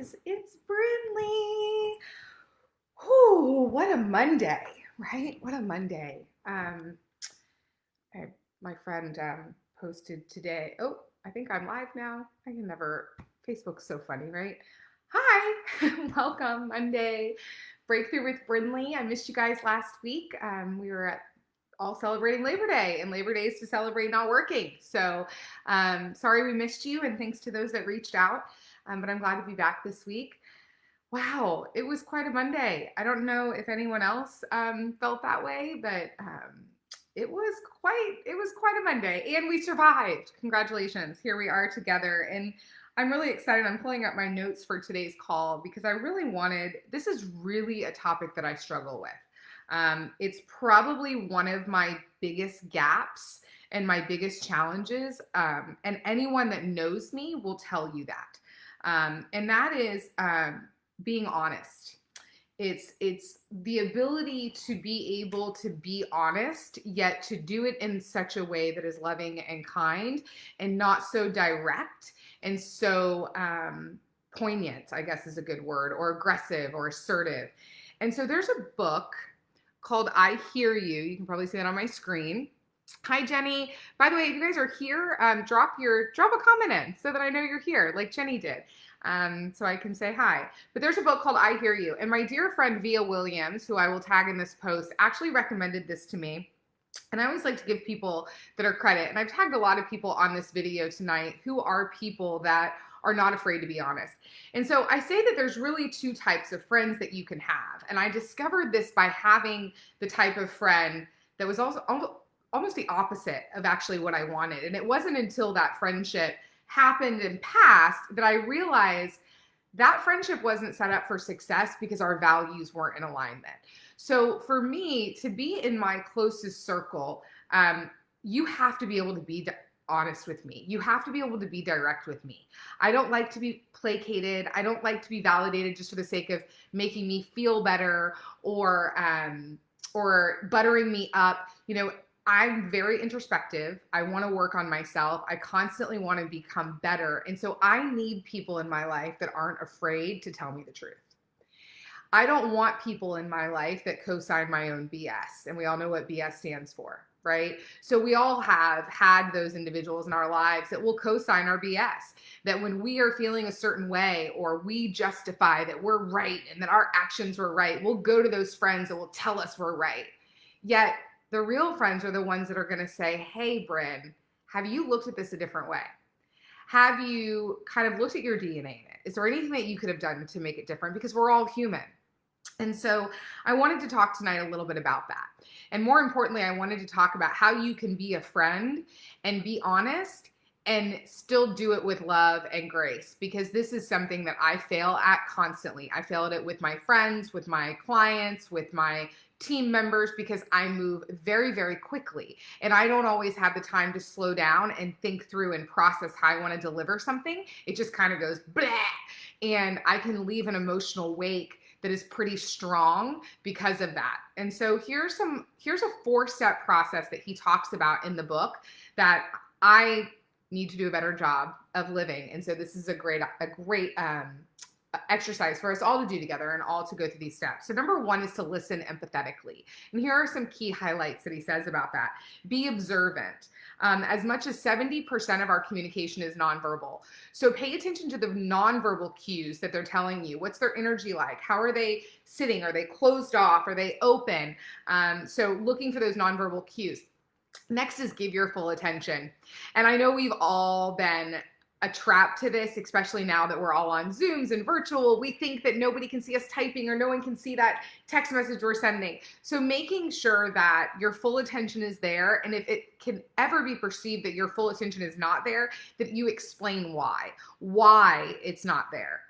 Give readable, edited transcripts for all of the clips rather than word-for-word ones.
guys, it's Brindley. Whew, what a Monday, right? What a Monday. My friend posted today. Oh, I think I'm live now. I can never. Facebook's so funny, right? Hi, welcome Monday. Breakthrough with Brindley. I missed you guys last week. We were all celebrating Labor Day, and Labor Day is to celebrate not working. So sorry we missed you, and thanks to those that reached out. But I'm glad to be back this week. Wow, it was quite a Monday. I don't know if anyone else felt that way, but it was quite a Monday, and we survived. Congratulations! Here we are together, and I'm really excited. I'm pulling up my notes for today's call because I really wanted. This is really a topic that I struggle with. It's probably one of my biggest gaps and my biggest challenges, and anyone that knows me will tell you that. And that is being honest. It's the ability to be able to be honest, yet to do it in such a way that is loving and kind and not so direct and so poignant, I guess is a good word, or aggressive or assertive. And so there's a book called I Hear You. You can probably see that on my screen. Hi, Jenny. By the way, if you guys are here, drop a comment in so that I know you're here, like Jenny did, so I can say hi. But there's a book called I Hear You, and my dear friend Via Williams, who I will tag in this post, actually recommended this to me. And I always like to give people that are credit, and I've tagged a lot of people on this video tonight who are people that are not afraid to be honest. And so I say that there's really two types of friends that you can have. And I discovered this by having the type of friend that was also almost the opposite of actually what I wanted. And it wasn't until that friendship happened and passed that I realized that friendship wasn't set up for success because our values weren't in alignment. So for me to be in my closest circle, you have to be able to be honest with me. You have to be able to be direct with me. I don't like to be placated. I don't like to be validated just for the sake of making me feel better or buttering me up. I'm very introspective. I want to work on myself. I constantly want to become better. And so I need people in my life that aren't afraid to tell me the truth. I don't want people in my life that co-sign my own BS. And we all know what BS stands for, right? So we all have had those individuals in our lives that will co-sign our BS, that when we are feeling a certain way or we justify that we're right and that our actions were right, we'll go to those friends that will tell us we're right. Yet the real friends are the ones that are going to say, hey, Bryn, have you looked at this a different way? Have you kind of looked at your DNA in it? Is there anything that you could have done to make it different? Because we're all human. And so I wanted to talk tonight a little bit about that. And more importantly, I wanted to talk about how you can be a friend and be honest and still do it with love and grace, because this is something that I fail at constantly. I fail at it with my friends, with my clients, with my team members, because I move very, very quickly. And I don't always have the time to slow down and think through and process how I want to deliver something. It just kind of goes blah. And I can leave an emotional wake that is pretty strong because of that. And so here's a 4-step process that he talks about in the book that I need to do a better job of living. And so this is a great exercise for us all to do together and all to go through these steps. So number 1 is to listen empathetically. And here are some key highlights that he says about that. Be observant. As much as 70% of our communication is nonverbal. So pay attention to the nonverbal cues that they're telling you. What's their energy like? How are they sitting? Are they closed off? Are they open? So looking for those nonverbal cues. Next is give your full attention. And I know we've all been a trap to this, especially now that we're all on Zooms and virtual. We think that nobody can see us typing or no one can see that text message we're sending. So making sure that your full attention is there, and if it can ever be perceived that your full attention is not there, that you explain why it's not there.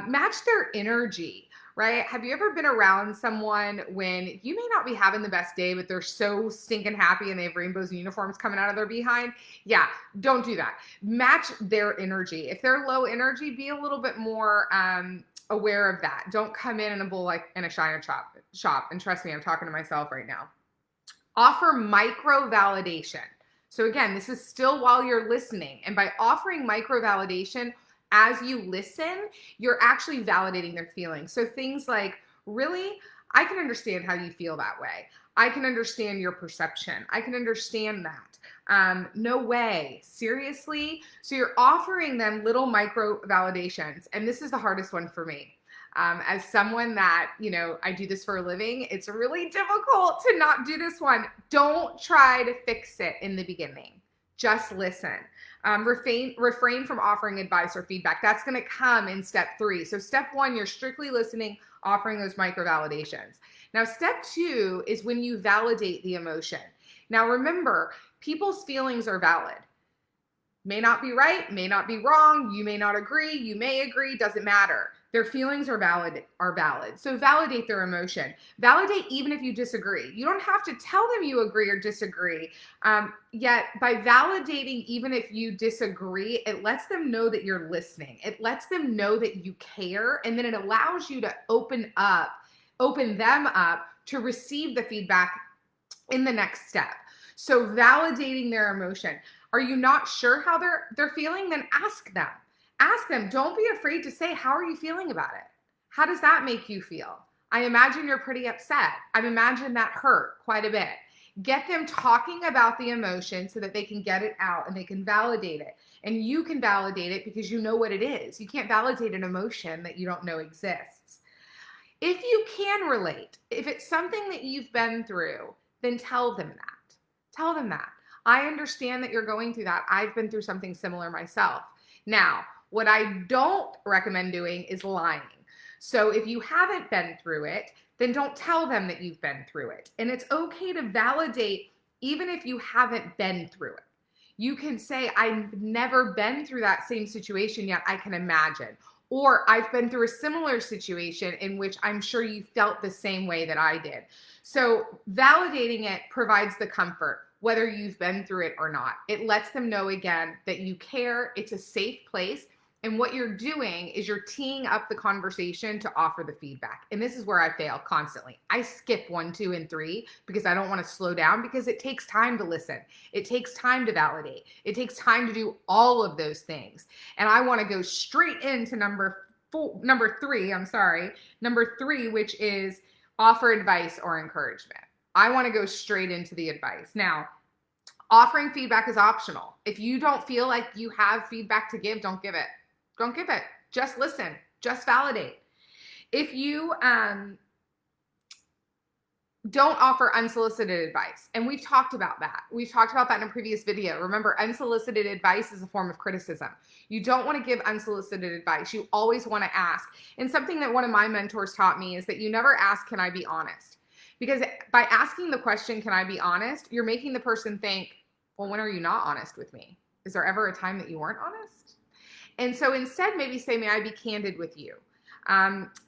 Match their energy. Right? Have you ever been around someone when you may not be having the best day, but they're so stinking happy and they have rainbows and uniforms coming out of their behind? Yeah, don't do that. Match their energy. If they're low energy, be a little bit more aware of that. Don't come in a bull like in a shiner shop. And trust me, I'm talking to myself right now. Offer micro validation. So again, this is still while you're listening. And by offering micro validation, as you listen, you're actually validating their feelings. So things like, really, I can understand how you feel that way. I can understand your perception. I can understand that. No way. Seriously? So you're offering them little micro validations. And this is the hardest one for me. As someone that, I do this for a living, it's really difficult to not do this one. Don't try to fix it in the beginning. Just listen. Refrain from offering advice or feedback. That's going to come in step 3. So step 1, you're strictly listening, offering those micro validations. Now, step 2 is when you validate the emotion. Now, remember, people's feelings are valid. May not be right, may not be wrong. You may not agree. You may agree. Doesn't matter. Their feelings are valid. So validate their emotion. Validate even if you disagree. You don't have to tell them you agree or disagree. Yet by validating even if you disagree, it lets them know that you're listening. It lets them know that you care, and then it allows you to open them up to receive the feedback in the next step. So validating their emotion. Are you not sure how they're feeling? Then ask them. Ask them. Don't be afraid to say, how are you feeling about it? How does that make you feel? I imagine you're pretty upset. I imagine that hurt quite a bit. Get them talking about the emotion so that they can get it out and they can validate it. And you can validate it because you know what it is. You can't validate an emotion that you don't know exists. If you can relate, if it's something that you've been through, then tell them that. Tell them that. I understand that you're going through that. I've been through something similar myself. Now, what I don't recommend doing is lying. So if you haven't been through it, then don't tell them that you've been through it. And it's okay to validate even if you haven't been through it. You can say, I've never been through that same situation yet, I can imagine. Or I've been through a similar situation in which I'm sure you felt the same way that I did. So validating it provides the comfort, whether you've been through it or not. It lets them know again that you care, it's a safe place, and what you're doing is you're teeing up the conversation to offer the feedback. And this is where I fail constantly. I skip 1, 2, and 3 because I don't want to slow down, because it takes time to listen. It takes time to validate. It takes time to do all of those things. And I want to go straight into number 3, which is offer advice or encouragement. I want to go straight into the advice. Now, offering feedback is optional. If you don't feel like you have feedback to give, don't give it. Don't give it. Just listen. Just validate. If you don't offer unsolicited advice, and we've talked about that. We've talked about that in a previous video. Remember, unsolicited advice is a form of criticism. You don't want to give unsolicited advice. You always want to ask. And something that one of my mentors taught me is that you never ask, can I be honest? Because by asking the question, can I be honest, you're making the person think, well, when are you not honest with me? Is there ever a time that you weren't honest? And so instead, maybe say, may I be candid with you?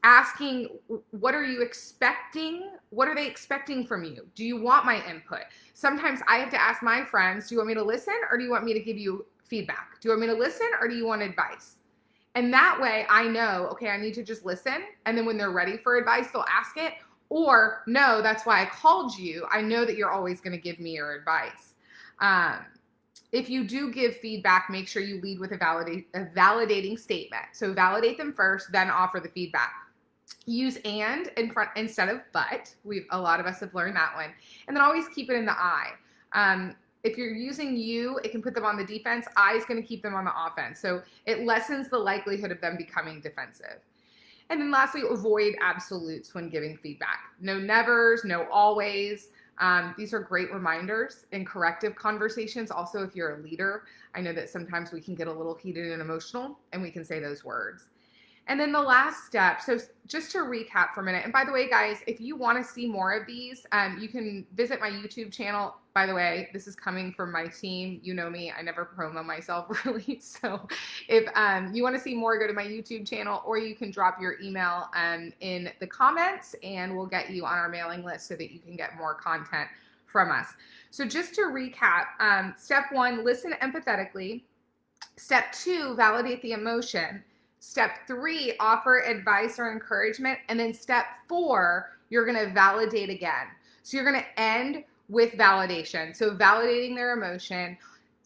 Asking, what are you expecting? What are they expecting from you? Do you want my input? Sometimes I have to ask my friends, do you want me to listen or do you want me to give you feedback? Do you want me to listen or do you want advice? And that way I know, okay, I need to just listen. And then when they're ready for advice, they'll ask it. Or no, that's why I called you. I know that you're always going to give me your advice. If you do give feedback, make sure you lead with a validating statement. So validate them first, then offer the feedback. Use and in front instead of but. A lot of us have learned that one. And then always keep it in the I. If you're using you, it can put them on the defense. I is going to keep them on the offense. So it lessens the likelihood of them becoming defensive. And then lastly, avoid absolutes when giving feedback. No nevers, no always. These are great reminders in corrective conversations. Also, if you're a leader, I know that sometimes we can get a little heated and emotional and we can say those words. And then the last step, so just to recap for a minute, and by the way, guys, if you want to see more of these, you can visit my YouTube channel. By the way, this is coming from my team. You know me, I never promo myself really. So if you want to see more, go to my YouTube channel, or you can drop your email in the comments and we'll get you on our mailing list so that you can get more content from us. So just to recap, step 1, listen empathetically. Step 2, validate the emotion. Step 3, offer advice or encouragement. And then step 4, you're going to validate again. So you're going to end with validation. So validating their emotion,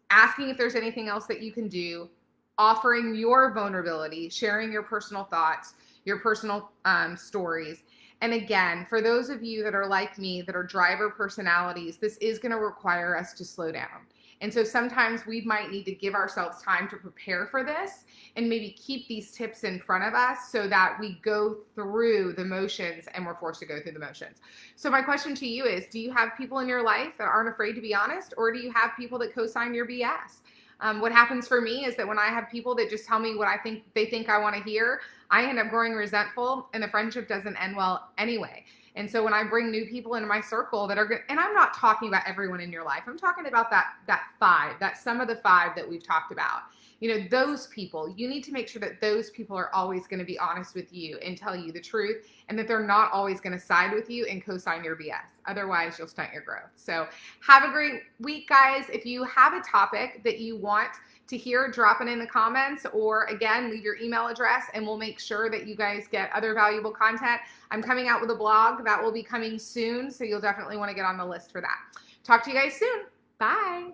asking if there's anything else that you can do, offering your vulnerability, sharing your personal thoughts, your personal stories. And again, for those of you that are like me, that are driver personalities, this is going to require us to slow down. And so sometimes we might need to give ourselves time to prepare for this and maybe keep these tips in front of us so that we go through the motions and we're forced to go through the motions. So my question to you is, do you have people in your life that aren't afraid to be honest, or do you have people that co-sign your BS? What happens for me is that when I have people that just tell me what they think I want to hear, I end up growing resentful and the friendship doesn't end well anyway. And so when I bring new people into my circle that are good, and I'm not talking about everyone in your life, I'm talking about that five, that sum of the five that we've talked about. You know, those people, you need to make sure that those people are always going to be honest with you and tell you the truth, and that they're not always going to side with you and co-sign your BS. Otherwise, you'll stunt your growth. So have a great week, guys. If you have a topic that you want to hear, drop it in the comments, or again, leave your email address and we'll make sure that you guys get other valuable content. I'm coming out with a blog that will be coming soon, so you'll definitely want to get on the list for that. Talk to you guys soon. Bye.